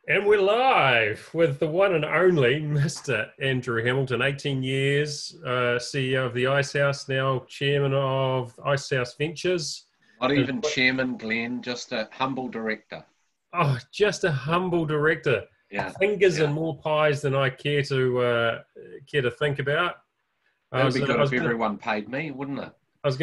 And we're live with the one and only Mr. Andrew Hamilton, 18 years, CEO of the Ice House, now chairman of Ice House Ventures. Not And, even chairman, Glenn, just a humble director. oh, just a humble director. Yeah. Fingers in more pies than I care to think about. That would be good if everyone paid me, wouldn't it? I was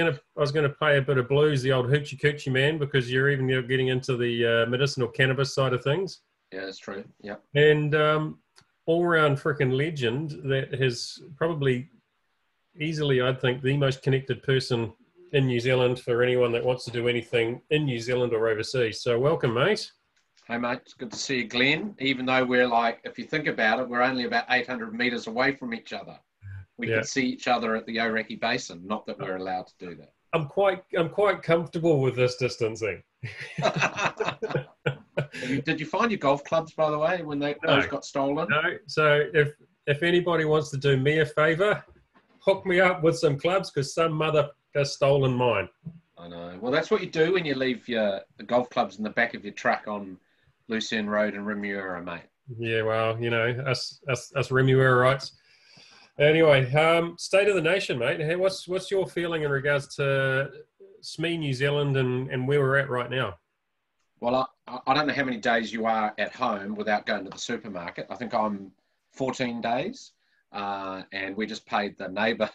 gonna play a bit of blues, the old hoochie coochie man, because you're even getting into the medicinal cannabis side of things. Yeah, that's true. Yeah. And all-round freaking legend that has probably easily, I'd think, the most connected person in New Zealand for anyone that wants to do anything in New Zealand or overseas. So welcome, mate. Hey, mate. It's good to see you, Glenn. Even though we're like, if you think about it, we're only about 800 metres away from each other. We could see each other at the Oraki Basin. Not that we're allowed to do that. I'm quite comfortable with this distancing. Did you find your golf clubs, by the way, when those got stolen? No. So if anybody wants to do me a favour, hook me up with some clubs, because some mother has stolen mine. I know. Well, that's what you do when you leave the golf clubs in the back of your truck on Lucerne Road in Remuera, mate. Yeah, well, you know, us Remuera-rights. Anyway, state of the nation, mate. Hey, what's your feeling in regards to SME New Zealand and where we're at right now? Well, I don't know how many days you are at home without going to the supermarket. I think I'm 14 days, and we just paid the neighbour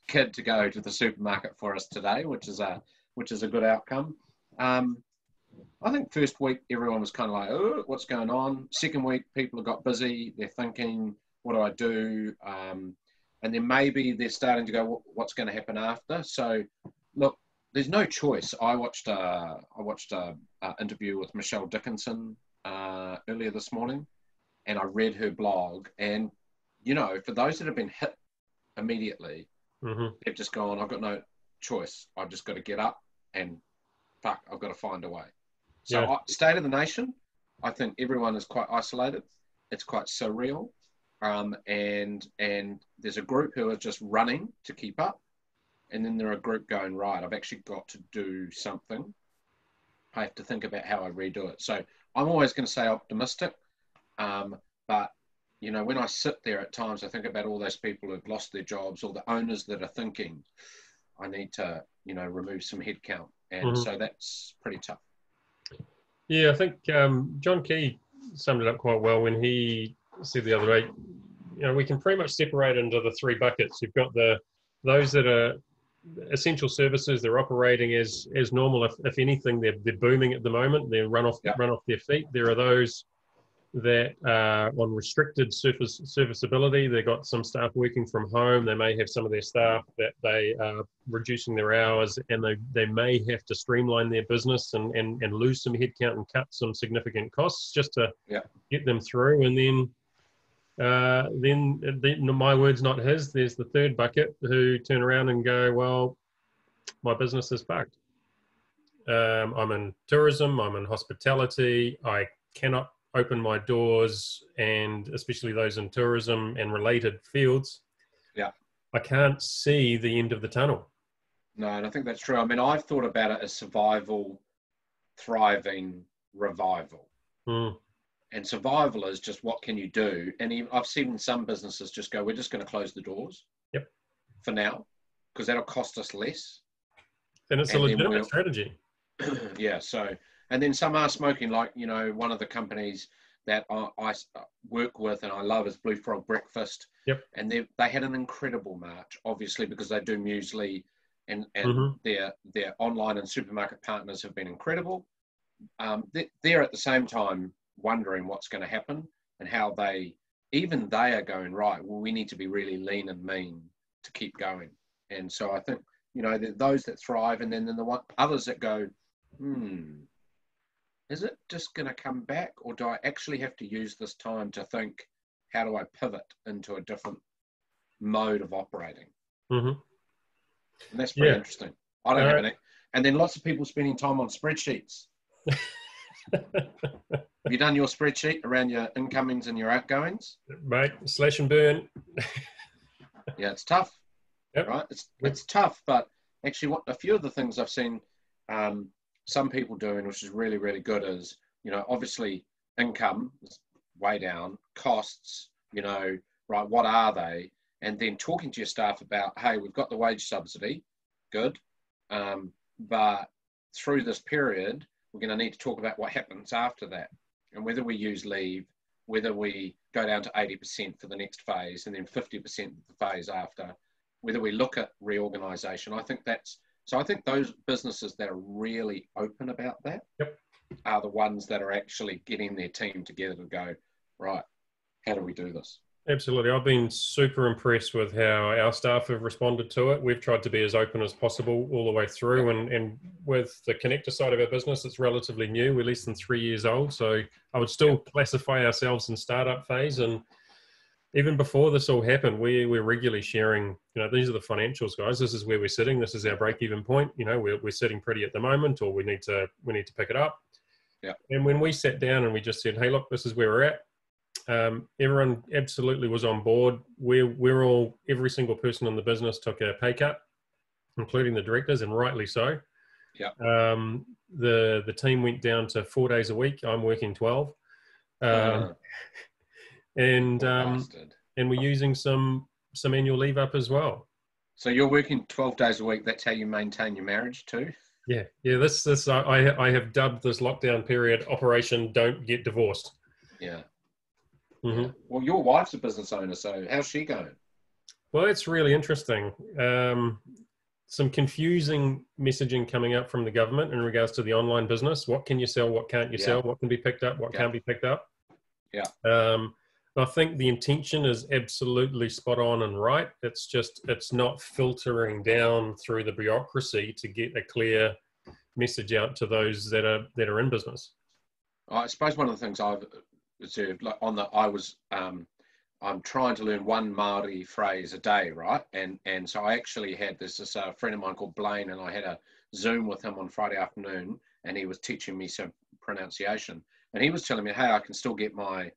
kid to go to the supermarket for us today, which is a good outcome. I think first week everyone was kind of like, oh, what's going on? Second week people have got busy. They're thinking, what do I do? And then maybe they're starting to go, what's going to happen after? So, look, there's no choice. I watched a interview with Michelle Dickinson earlier this morning, and I read her blog. And you know, for those that have been hit immediately, they've just gone, I've got no choice. I've just got to get up and fuck, I've got to find a way. So, state of the nation, I think everyone is quite isolated. It's quite surreal. And there's a group who are just running to keep up. And then there are a group going, right, I've actually got to do something. I have to think about how I redo it. So I'm always going to say optimistic. But, you know, when I sit there at times, I think about all those people who've lost their jobs, or the owners that are thinking, I need to, you know, remove some headcount. And so that's pretty tough. Yeah, I think John Key summed it up quite well when he said the other day, you know, we can pretty much separate into the three buckets. You've got those that are essential services, they're operating as normal. If anything, they're booming at the moment. They're run off their feet. There are those that are on restricted serviceability. They've got some staff working from home. They may have some of their staff that they are reducing their hours, and they may have to streamline their business and lose some headcount and cut some significant costs just to get them through. And then my words, not his, there's the third bucket who turn around and go, well, my business is fucked. I'm in tourism, I'm in hospitality, I cannot open my doors, and especially those in tourism and related fields, I can't see the end of the tunnel. No, and I think that's true. I mean, I've thought about it as survival, thriving, revival. And survival is just, what can you do? And I've seen some businesses just go, we're just going to close the doors for now, because that'll cost us less. And it's a legitimate strategy. Yeah, so, and then some are smoking, like, you know, one of the companies that I work with and I love is Blue Frog Breakfast. And they had an incredible March, obviously, because they do muesli, and their online and supermarket partners have been incredible. They're at the same time wondering what's going to happen, and how they are going, right, well, we need to be really lean and mean to keep going. And so I think, you know, those that thrive, and then the others that go, is it just going to come back, or do I actually have to use this time to think, how do I pivot into a different mode of operating? And that's pretty interesting. I don't have any. And then lots of people spending time on spreadsheets. Have you done your spreadsheet around your incomings and your outgoings? Mate, slash and burn. Yeah, it's tough. Right? It's tough, but actually a few of the things I've seen some people doing, which is really, really good, is, you know, obviously income is way down, costs, you know, right, what are they? And then talking to your staff about, hey, we've got the wage subsidy, good, but through this period, we're going to need to talk about what happens after that, and whether we use leave, whether we go down to 80% for the next phase, and then 50% the phase after, whether we look at reorganisation. I think those businesses that are really open about that are the ones that are actually getting their team together to go, right, how do we do this? Absolutely. I've been super impressed with how our staff have responded to it. We've tried to be as open as possible all the way through. And with the connector side of our business, it's relatively new. We're less than 3 years old. So I would still classify ourselves in startup phase. And even before this all happened, we're regularly sharing, you know, these are the financials, guys. This is where we're sitting. This is our break-even point. You know, we're sitting pretty at the moment, or we need to pick it up. Yeah. And when we sat down and we just said, hey, look, this is where we're at. Everyone absolutely was on board. We're all, every single person in the business took a pay cut, including the directors, and rightly so. Yeah. The team went down to 4 days a week. I'm working 12. And we're using some annual leave up as well. So you're working 12 days a week. That's how you maintain your marriage too? Yeah. This I have dubbed this lockdown period Operation Don't Get Divorced. Yeah. Mm-hmm. Yeah. Well, your wife's a business owner, so how's she going? Well, it's really interesting. Some confusing messaging coming up from the government in regards to the online business. What can you sell? What can't you sell? What can be picked up? What can't be picked up? Yeah. I think the intention is absolutely spot on and right. It's not filtering down through the bureaucracy to get a clear message out to those that are in business. I suppose one of the things I've observed, like I'm trying to learn one Māori phrase a day, right? And so I actually had this friend of mine called Blaine, and I had a Zoom with him on Friday afternoon, and he was teaching me some pronunciation. And he was telling me, hey, I can still get my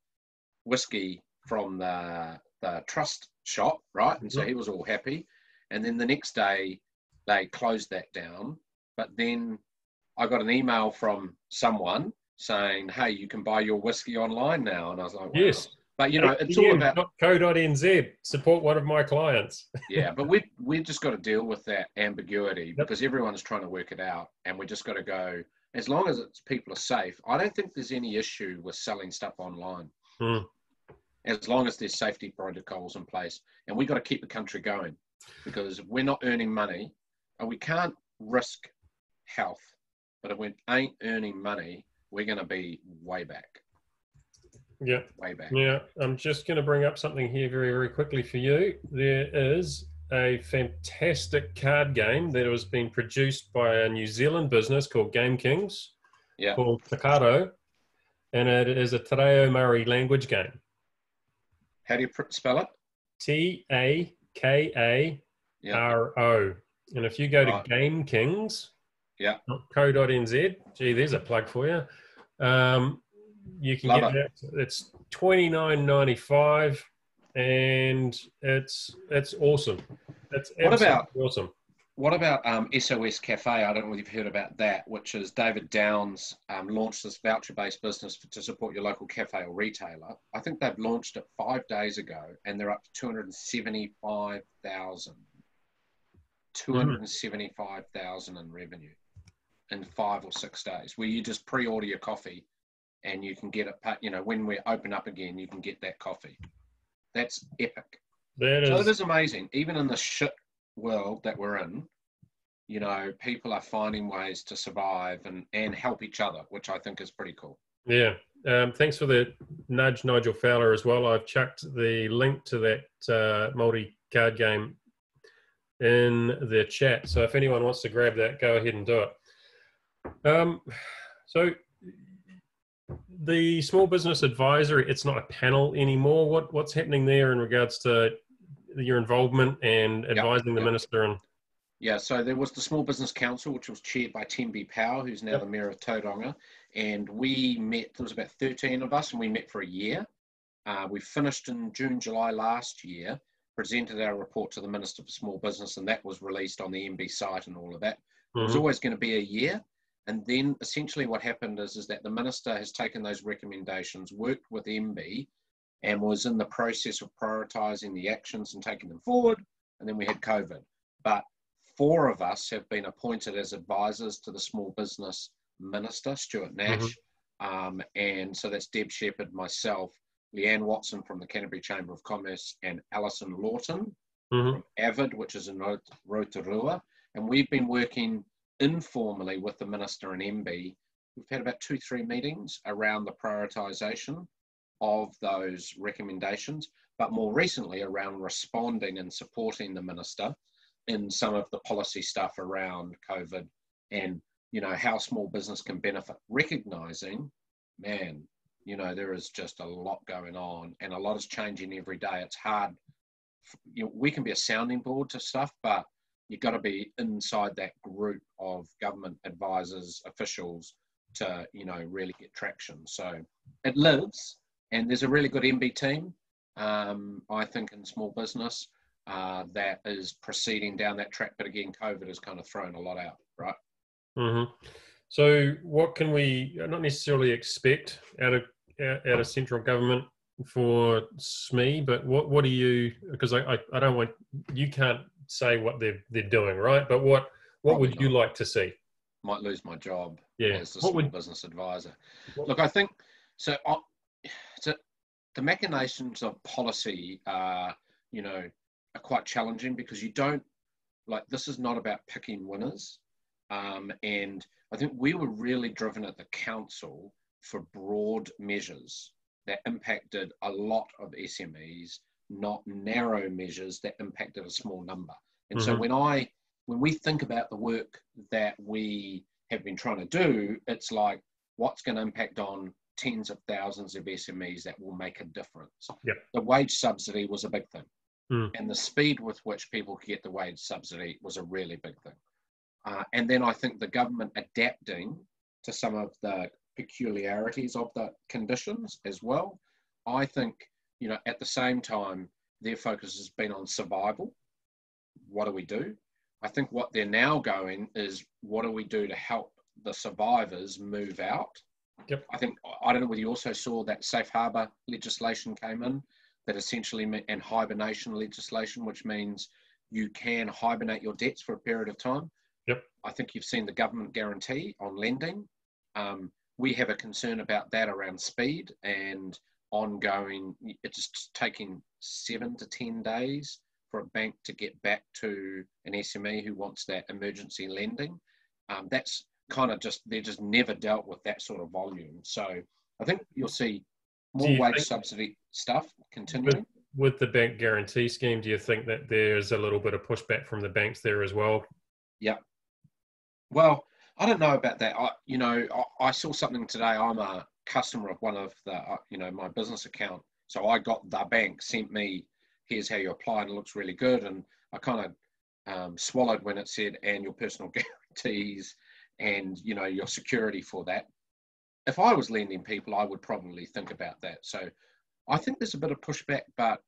whiskey from the trust shop, right? And so he was all happy. And then the next day, they closed that down. But then I got an email from someone saying, hey, you can buy your whiskey online now. And I was like, wow. Yes. But, you know, it's all about .co.nz, support one of my clients. Yeah, but we've just got to deal with that ambiguity because everyone's trying to work it out. And we just got to go, as long as people are safe, I don't think there's any issue with selling stuff online. As long as there's safety protocols in place. And we've got to keep the country going because if we're not earning money, and we can't risk health, but if we ain't earning money, we're going to be way back. Yeah. Way back. Yeah. I'm just going to bring up something here very, very quickly for you. There is a fantastic card game that was being produced by a New Zealand business called Game Kings, called Takaro, and it is a Te Reo Māori language game. How do you spell it? Takaro. And if you go to Game Kings, .co.nz, gee, there's a plug for you. You can get that. It's $29.95, and it's awesome. It's absolutely awesome. What about SOS Cafe? I don't know if you've heard about that, which is David Downs launched this voucher-based business to support your local cafe or retailer. I think they've launched it 5 days ago, and they're up to 275,000. 275,000 in revenue in 5 or 6 days, where you just pre-order your coffee and you can get it, you know, when we open up again, you can get that coffee. That's epic. So it is amazing. Even in the shit world that we're in, you know, people are finding ways to survive and help each other, which I think is pretty cool. Yeah. Thanks for the nudge, Nigel Fowler, as well. I've chucked the link to that multi-card game in the chat. So if anyone wants to grab that, go ahead and do it. So the Small Business Advisory, it's not a panel anymore. What's happening there in regards to your involvement and advising the minister? And so there was the Small Business Council, which was chaired by Tembi Powell, who's now the Mayor of Tauranga. And we met, there was about 13 of us, and we met for a year. We finished in June, July last year, presented our report to the Minister for Small Business, and that was released on the MB site and all of that. It was always going to be a year. And then essentially what happened is that the minister has taken those recommendations, worked with MB, and was in the process of prioritising the actions and taking them forward. And then we had COVID. But 4 of us have been appointed as advisors to the small business minister, Stuart Nash. And so that's Deb Shepherd, myself, Leanne Watson from the Canterbury Chamber of Commerce, and Alison Lawton from AVID, which is in Rotorua. And we've been working informally with the minister and MB. We've had about 2-3 meetings around the prioritisation of those recommendations, but more recently around responding and supporting the minister in some of the policy stuff around COVID and, you know, how small business can benefit, recognising, man, you know, there is just a lot going on and a lot is changing every day. It's hard. You know, we can be a sounding board to stuff, but you've got to be inside that group of government advisors, officials to, you know, really get traction. So it lives, and there's a really good MB team, I think, in small business that is proceeding down that track. But again, COVID has kind of thrown a lot out, right? So what can we not necessarily expect out of central government for SME, but what do you, because I don't want, you can't say what they're doing, right? But what would you like to see? Might lose my job as the What small business advisor. Look, I think, so the machinations of policy are, you know, are quite challenging because you don't, like, this is not about picking winners. And I think we were really driven at the council for broad measures that impacted a lot of SMEs, not narrow measures that impacted a small number. And so when we think about the work that we have been trying to do, it's like, what's going to impact on tens of thousands of SMEs that will make a difference? Yep. The wage subsidy was a big thing. And the speed with which people could get the wage subsidy was a really big thing. And then I think the government adapting to some of the peculiarities of the conditions as well. I think, you know, at the same time, their focus has been on survival. What do we do? I think what they're now going is, what do we do to help the survivors move out? Yep. I think, I don't know whether you also saw that safe harbour legislation came in, that essentially, and hibernation legislation, which means you can hibernate your debts for a period of time. Yep. I think you've seen the government guarantee on lending. We have a concern about that around speed and ongoing. It's just taking 7 to 10 days for a bank to get back to an SME who wants that emergency lending. That's kind of just, they're just never dealt with that sort of volume. So I think you'll see more wage subsidy stuff continuing. With the bank guarantee scheme, do you think that there's a little bit of pushback from the banks there as well? Yeah. Well, I don't know about that. I saw something today. I'm a customer of one of the, my business account. So I got, the bank sent me, here's how you apply, and it looks really good. And I kind of swallowed when it said, and your personal guarantees and, you know, your security for that. If I was lending people, I would probably think about that. So I think there's a bit of pushback, but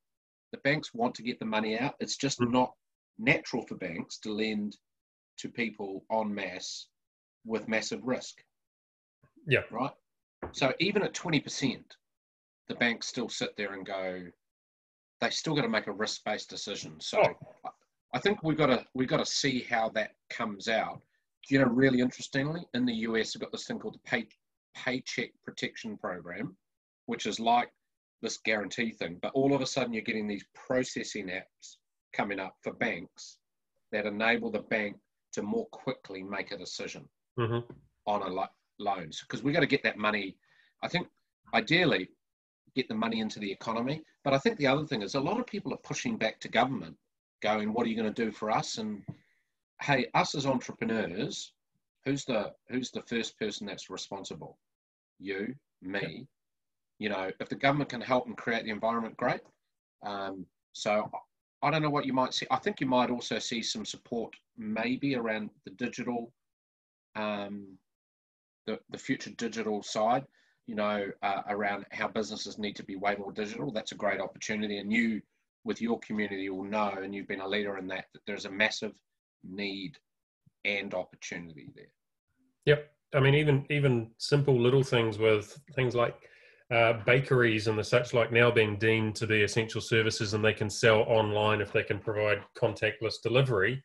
the banks want to get the money out. It's just not natural for banks to lend to people en masse with massive risk. Yeah. Right? So even at 20%, the banks still sit there and go, they still got to make a risk-based decision. So I think we've got to see how that comes out. You know, really interestingly, in the US, they've got this thing called the Paycheck Protection Program, which is like this guarantee thing, but all of a sudden you're getting these processing apps coming up for banks that enable the bank to more quickly make a decision on a loan. Because we've got to get that money, I think, ideally, get the money into the economy. But I think the other thing is, a lot of people are pushing back to government, going, what are you going to do for us? And hey, us as entrepreneurs, who's the first person that's responsible? You, me. You know, if the government can help and create the environment, great. So I don't know what you might see. I think you might also see some support maybe around the digital, the future digital side, you know, around how businesses need to be way more digital. That's a great opportunity. And you, with your community, will know, and you've been a leader in that, that there's a massive need and opportunity there. Yep. I mean, even simple little things with things like bakeries and the such like now being deemed to be essential services, and they can sell online if they can provide contactless delivery.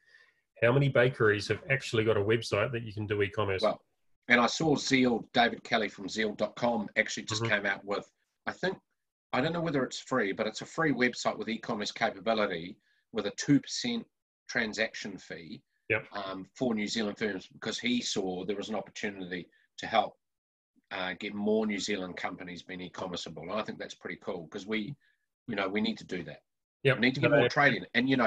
How many bakeries have actually got a website that you can do e-commerce? Well, and I saw Zeal, David Kelly from Zeal.com actually just came out with, I think, I don't know whether it's free, but it's a free website with e-commerce capability with a 2% transaction fee for New Zealand firms, because he saw there was an opportunity to help get more New Zealand companies being e-commerceable. And I think that's pretty cool, because we need to do that. Yep. We need to get more trading. And, you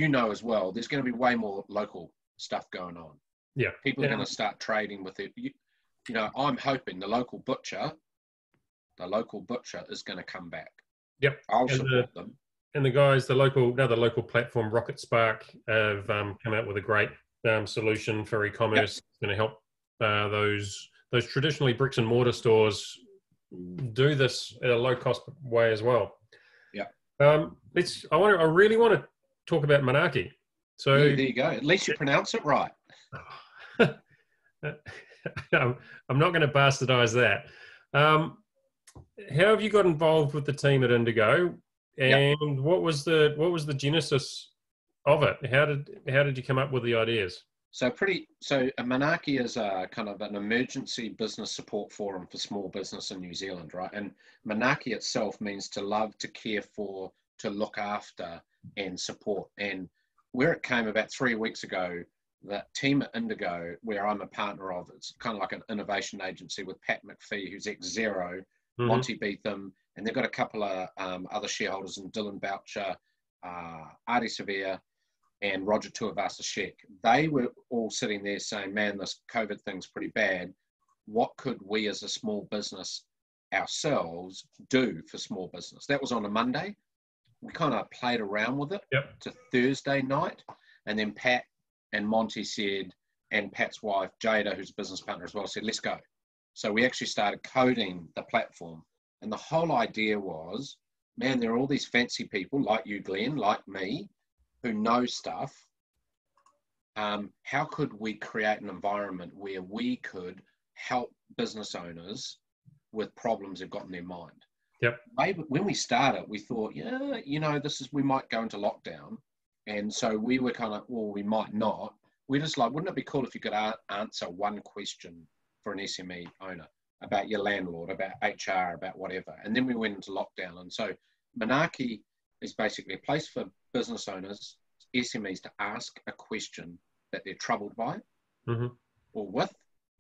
know as well, there's going to be way more local stuff going on. Yeah. People are going to start trading with it. I'm hoping the local butcher is going to come back. Yep. I'll support them. And the guys, the local platform, Rocket Spark, have come out with a great solution for e-commerce. It's going to help those traditionally bricks and mortar stores do this at a low cost way as well. Yeah. I really want to talk about Manaaki. So there you go. At least you pronounce it right. I'm not going to bastardize that. How have you got involved with the team at Indigo, and what was the genesis of it? How did you come up with the ideas? So Manaaki is a kind of an emergency business support forum for small business in New Zealand, right? And Manaaki itself means to love, to care for, to look after, and support. And where it came about 3 weeks ago, the team at Indigo, where I'm a partner of, it's kind of like an innovation agency with Pat MacFie, who's ex-Xero, Monty Betham, and they've got a couple of other shareholders in Dillon Boucher, Ardie Savea, and Roger Tuivasa-Sheck. They were all sitting there saying, man, this COVID thing's pretty bad. What could we as a small business ourselves do for small business? That was on a Monday. We kind of played around with it to Thursday night. And then Pat and Monty said, and Pat's wife, Jada, who's a business partner as well, said, let's go. So we actually started coding the platform. And the whole idea was, man, there are all these fancy people like you, Glenn, like me, who know stuff. How could we create an environment where we could help business owners with problems they've got in their mind? Yep. When we started, we thought, we might go into lockdown. And so we were kind of, well, we might not. We're just like, wouldn't it be cool if you could answer one question for an SME owner about your landlord, about HR, about whatever? And then we went into lockdown. And so Manaaki is basically a place for business owners, SMEs, to ask a question that they're troubled by or with.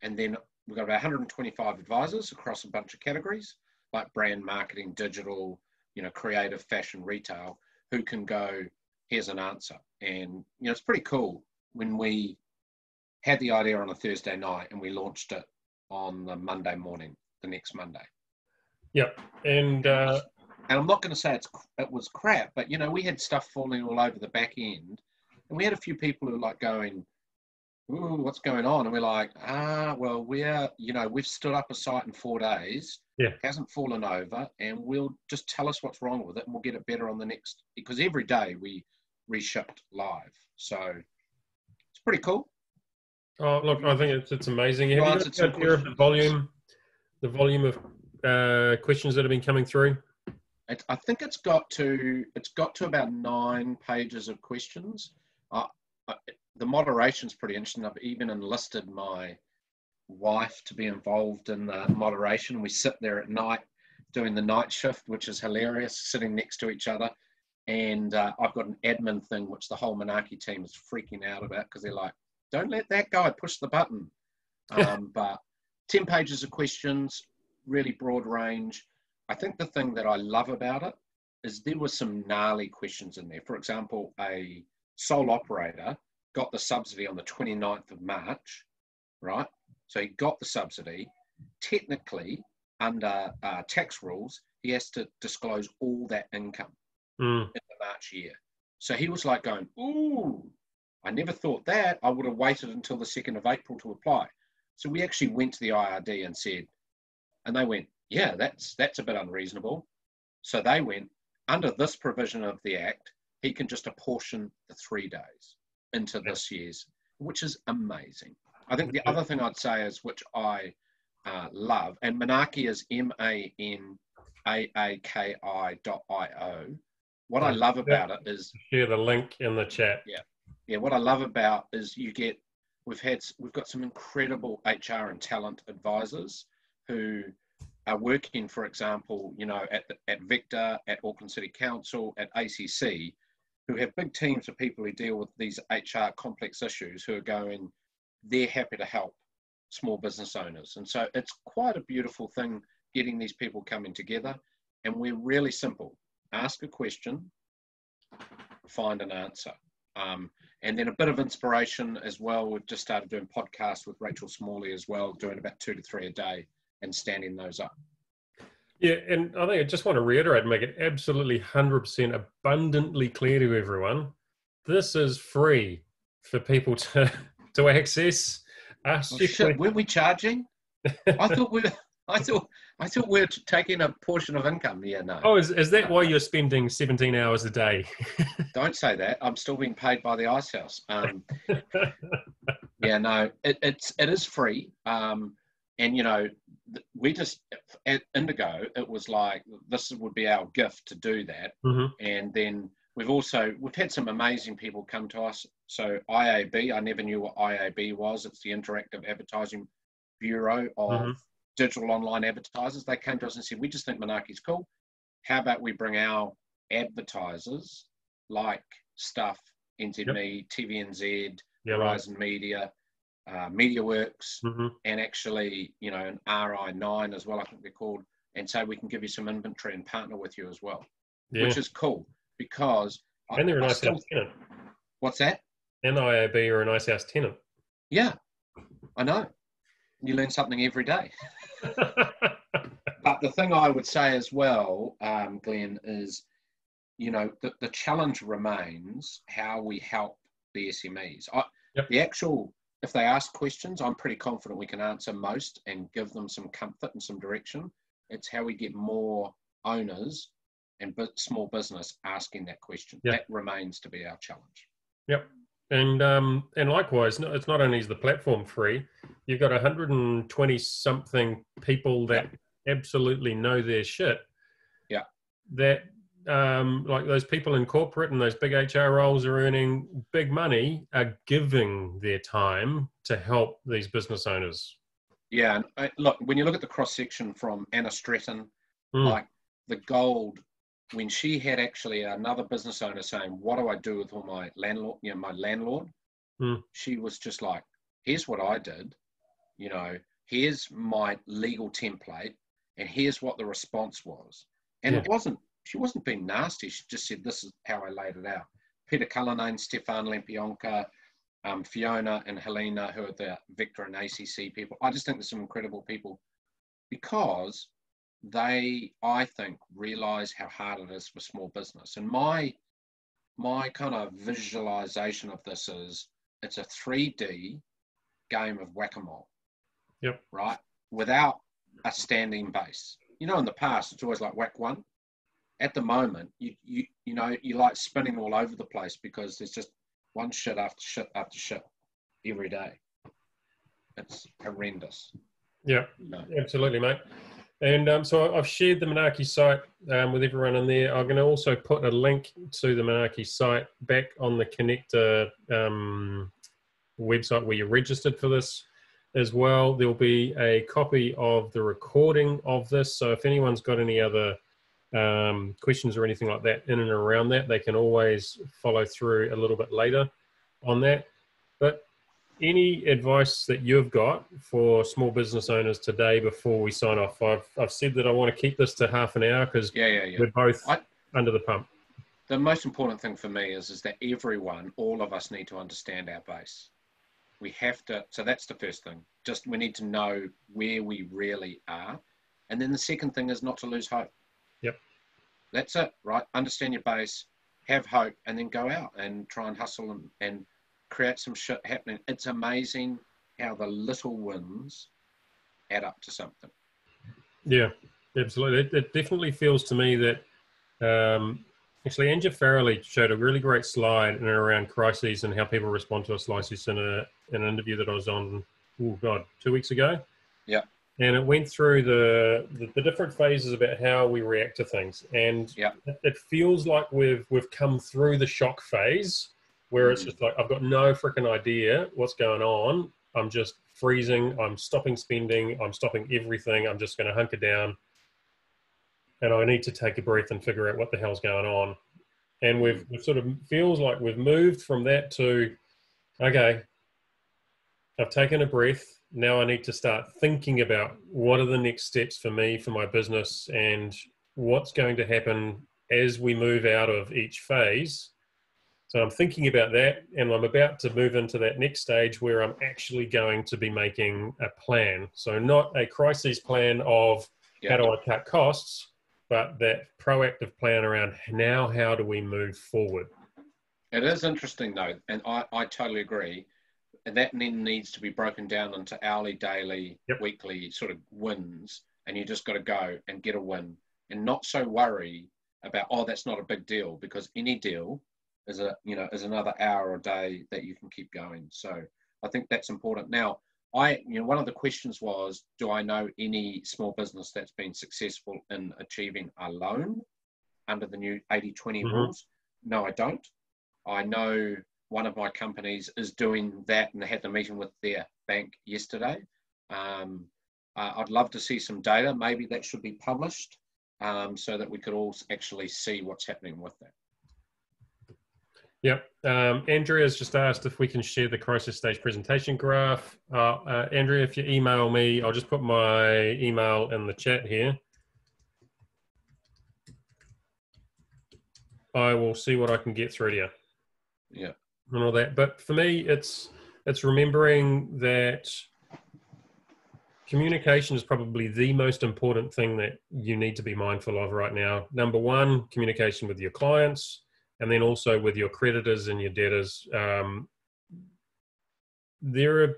And then we've got about 125 advisors across a bunch of categories, like brand, marketing, digital, creative, fashion, retail, who can go, here's an answer. And, it's pretty cool. When we had the idea on a Thursday night and we launched it on the Monday morning, the next Monday. Yep. And I'm not going to say it was crap, but, we had stuff falling all over the back end. And we had a few people who were like going, ooh, what's going on? And we're like, well, we've stood up a site in 4 days. Yeah. It hasn't fallen over, and we'll just tell us what's wrong with it, and we'll get it better on the next, because every day we reshipped live. So it's pretty cool. Oh, look, I think it's amazing. Have you got an idea of the volume of questions that have been coming through? I think it's got to about 9 pages of questions. The moderation's pretty interesting. I've even enlisted my wife to be involved in the moderation. We sit there at night doing the night shift, which is hilarious, sitting next to each other. And I've got an admin thing, which the whole Manaaki team is freaking out about, because they're like, don't let that guy push the button. But 10 pages of questions, really broad range. I think the thing that I love about it is there were some gnarly questions in there. For example, a sole operator got the subsidy on the 29th of March, right? So he got the subsidy. Technically, under tax rules, he has to disclose all that income in the March year. So he was like going, ooh, I never thought that. I would have waited until the 2nd of April to apply. So we actually went to the IRD and said, and they went, yeah, that's a bit unreasonable. So they went, under this provision of the Act, he can just apportion the 3 days into this year's, which is amazing. I think the other thing I'd say is, which I love, and Manaki is MANAAKI.io. What I love about it is, share the link in the chat. Yeah. What I love about is we've got some incredible HR and talent advisors who are working, for example, at Vector, at Auckland City Council, at ACC, who have big teams of people who deal with these HR complex issues, who are going, they're happy to help small business owners. And so it's quite a beautiful thing getting these people coming together. And we're really simple. Ask a question, find an answer. And then a bit of inspiration as well. We've just started doing podcasts with Rachel Smalley as well, doing about 2 to 3 a day and standing those up. Yeah, and I think I just want to reiterate and make it absolutely 100% abundantly clear to everyone. This is free for people to access. Weren't we charging? I thought we were taking a portion of income. Yeah, no. Oh, is that why you're spending 17 hours a day? Don't say that. I'm still being paid by the Ice House. Yeah, no, it is free. And we just at Indigo, it was like this would be our gift to do that. Mm-hmm. And then we've had some amazing people come to us. So IAB, I never knew what IAB was. It's the Interactive Advertising Bureau of digital online advertisers. They came to us and said, we just think Manaki's cool. How about we bring our advertisers like Stuff, NZME, TVNZ, Horizon Media, MediaWorks, and actually, an RI9 as well, I think they're called, and say we can give you some inventory and partner with you as well, which is cool because... And they're a nice house tenant. What's that? And IAB are a nice house tenant. Yeah, I know. You learn something every day. But the thing I would say as well, Glenn, is, the challenge remains how we help the SMEs. If they ask questions, I'm pretty confident we can answer most and give them some comfort and some direction. It's how we get more owners and small business asking that question. That remains to be our challenge. Yep. And likewise, it's not only is the platform free, you've got 120 something people that absolutely know their shit. Yeah. That like those people in corporate and those big HR roles are earning big money, are giving their time to help these business owners. Yeah, and look, when you look at the cross section from Anna Stratton, like the gold. When she had actually another business owner saying, what do I do with all my landlord, my landlord? She was just like, here's what I did, here's my legal template, and here's what the response was. And she wasn't being nasty. She just said, this is how I laid it out. Peter Cullinane, Stefan Lampionka, Fiona and Helena, who are the Vector and ACC people. I just think there's some incredible people because they, I think, realise how hard it is for small business. And my kind of visualisation of this is it's a 3D game of whack-a-mole. Yep. Right? Without a standing base. In the past, it's always like whack one. At the moment, you like spinning all over the place because there's just one shit after shit after shit every day. It's horrendous. Yeah, absolutely, mate. And so I've shared the Manaki site with everyone in there. I'm going to also put a link to the Manaki site back on the Connector website where you're registered for this as well. There'll be a copy of the recording of this. So if anyone's got any other questions or anything like that in and around that, they can always follow through a little bit later on that. But any advice that you've got for small business owners today before we sign off? I've said that I want to keep this to half an hour because we're both under the pump. The most important thing for me is that all of us need to understand our base. We have to, so that's the first thing. Just we need to know where we really are. And then the second thing is not to lose hope. Yep. That's it, right? Understand your base, have hope, and then go out and try and hustle and create some shit happening. It's amazing how the little wins add up to something. Yeah, absolutely. It definitely feels to me that actually Angela Farrelly showed a really great slide in and around crises and how people respond to a crisis in an interview that I was on oh God, 2 weeks ago. Yeah. And it went through the different phases about how we react to things. And Yeah. it feels like we've come through the shock phase where it's just like, I've got no freaking idea what's going on. I'm just freezing. I'm stopping spending. I'm stopping everything. I'm just going to hunker down. And I need to take a breath and figure out what the hell's going on. And we've sort of feels like we've moved from that to, okay, I've taken a breath. Now I need to start thinking about what are the next steps for me, for my business, and what's going to happen as we move out of each phase. So I'm thinking about that, and I'm about to move into that next stage where I'm actually going to be making a plan. So not a crisis plan of how do I cut costs, but that proactive plan around now, how do we move forward? It is interesting though, and I totally agree. And that then needs to be broken down into hourly, daily, weekly sort of wins. And you just got to go and get a win and not so worry about, oh, that's not a big deal, because any deal is another hour or day that you can keep going. So I think that's important. Now, one of the questions was, do I know any small business that's been successful in achieving a loan under the new 80-20 rules? No, I don't. I know one of my companies is doing that, and they had the meeting with their bank yesterday. I'd love to see some data. Maybe that should be published so that we could all actually see what's happening with that. Yep. Andrea's just asked if we can share the crisis stage presentation graph. Andrea, if you email me, I'll just put my email in the chat here. I will see what I can get through to you. Yeah. And all that. But for me, it's remembering that communication is probably the most important thing that you need to be mindful of right now. Number one, communication with your clients, and then also with your creditors and your debtors. There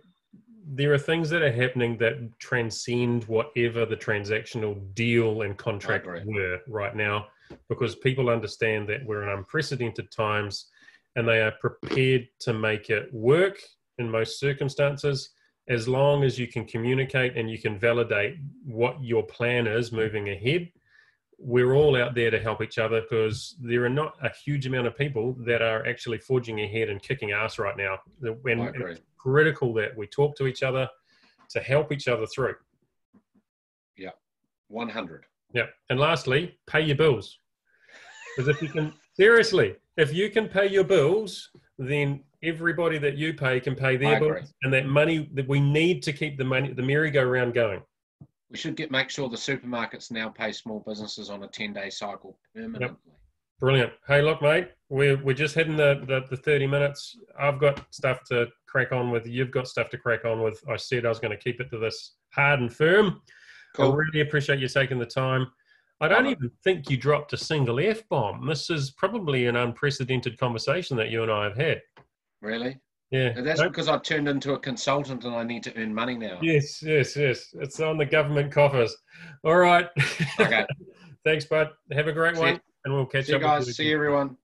are things that are happening that transcend whatever the transactional deal and contract were right now, because people understand that we're in unprecedented times, and they are prepared to make it work in most circumstances, as long as you can communicate and you can validate what your plan is moving ahead. We're all out there to help each other, because there are not a huge amount of people that are actually forging ahead and kicking ass right now. And it's critical that we talk to each other to help each other through. Yeah, 100. Yeah. And lastly, pay your bills. Because if you can, seriously, if you can pay your bills, then everybody that you pay can pay their bills, and that money that we need to keep the merry-go-round going. We should make sure the supermarkets now pay small businesses on a 10-day cycle permanently. Yep. Brilliant. Hey, look, mate, we're just hitting the 30 minutes. I've got stuff to crack on with. You've got stuff to crack on with. I said I was going to keep it to this hard and firm. Cool. I really appreciate you taking the time. I don't even think you dropped a single F-bomb. This is probably an unprecedented conversation that you and I have had. Really? Yeah. And that's because I've turned into a consultant and I need to earn money now. Yes. It's on the government coffers. All right. Okay. Thanks, bud. Have a great one, and we'll catch up. See you guys. See you, everyone.